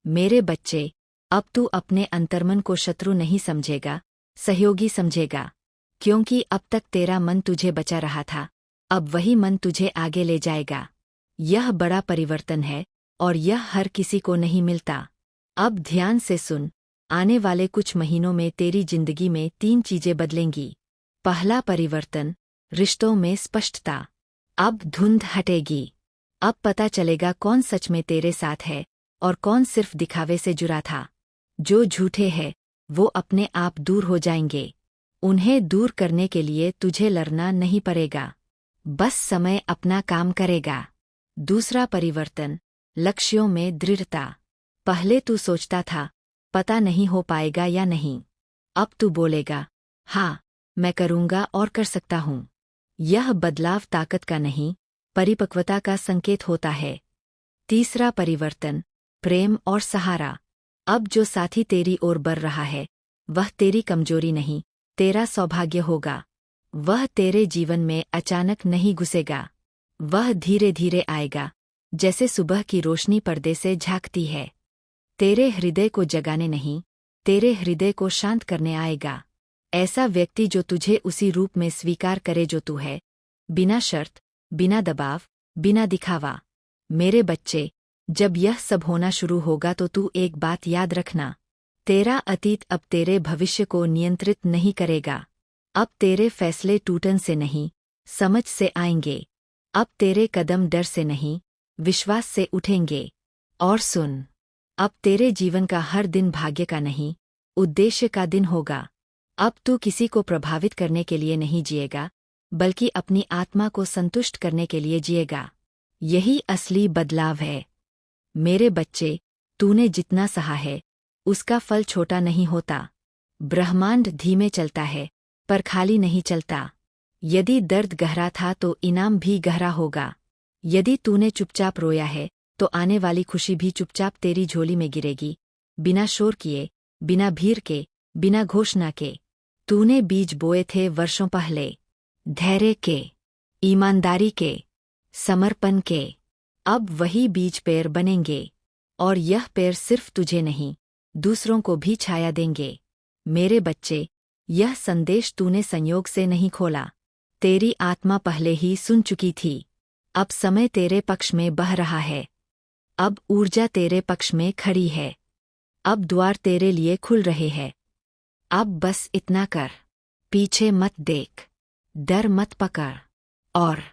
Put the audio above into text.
मेरे बच्चे, अब तू अपने अंतर्मन को शत्रु नहीं समझेगा, सहयोगी समझेगा। क्योंकि अब तक तेरा मन तुझे बचा रहा था, अब वही मन तुझे आगे ले जाएगा। यह बड़ा परिवर्तन है और यह हर किसी को नहीं मिलता। अब ध्यान से सुन, आने वाले कुछ महीनों में तेरी जिंदगी में 3 चीजें बदलेंगी। पहला परिवर्तन, रिश्तों में स्पष्टता। अब धुंध हटेगी। अब पता चलेगा कौन सच में तेरे साथ है और कौन सिर्फ दिखावे से जुड़ा था। जो झूठे हैं वो अपने आप दूर हो जाएंगे। उन्हें दूर करने के लिए तुझे लड़ना नहीं पड़ेगा, बस समय अपना काम करेगा। दूसरा परिवर्तन, लक्ष्यों में दृढ़ता। पहले तू सोचता था पता नहीं हो पाएगा या नहीं, अब तू बोलेगा हाँ, मैं करूँगा और कर सकता हूँ। यह बदलाव ताकत का नहीं, परिपक्वता का संकेत होता है। तीसरा परिवर्तन, प्रेम और सहारा। अब जो साथी तेरी ओर बढ़ रहा है वह तेरी कमजोरी नहीं, तेरा सौभाग्य होगा। वह तेरे जीवन में अचानक नहीं घुसेगा, वह धीरे धीरे आएगा, जैसे सुबह की रोशनी पर्दे से झांकती है। तेरे हृदय को जगाने नहीं, तेरे हृदय को शांत करने आएगा। ऐसा व्यक्ति जो तुझे उसी रूप में स्वीकार करे जो तू है, बिना शर्त, बिना दबाव, बिना दिखावा। मेरे बच्चे, जब यह सब होना शुरू होगा तो तू एक बात याद रखना, तेरा अतीत अब तेरे भविष्य को नियंत्रित नहीं करेगा। अब तेरे फैसले टूटन से नहीं, समझ से आएंगे। अब तेरे कदम डर से नहीं, विश्वास से उठेंगे। और सुन, अब तेरे जीवन का हर दिन भाग्य का नहीं, उद्देश्य का दिन होगा। अब तू किसी को प्रभावित करने के लिए नहीं जिएगा, बल्कि अपनी आत्मा को संतुष्ट करने के लिए जिएगा। यही असली बदलाव है। मेरे बच्चे, तूने जितना सहा है उसका फल छोटा नहीं होता। ब्रह्मांड धीमे चलता है पर खाली नहीं चलता। यदि दर्द गहरा था तो इनाम भी गहरा होगा। यदि तूने चुपचाप रोया है तो आने वाली खुशी भी चुपचाप तेरी झोली में गिरेगी, बिना शोर किए, बिना भीड़ के, बिना घोषणा के। तूने बीज बोए थे वर्षों पहले, धैर्य के, ईमानदारी के, समर्पण के। अब वही बीज पेड़ बनेंगे और यह पेड़ सिर्फ तुझे नहीं, दूसरों को भी छाया देंगे। मेरे बच्चे, यह संदेश तूने संयोग से नहीं खोला, तेरी आत्मा पहले ही सुन चुकी थी। अब समय तेरे पक्ष में बह रहा है। अब ऊर्जा तेरे पक्ष में खड़ी है। अब द्वार तेरे लिए खुल रहे हैं। अब बस इतना कर, पीछे मत देख, डर मत पकड़ और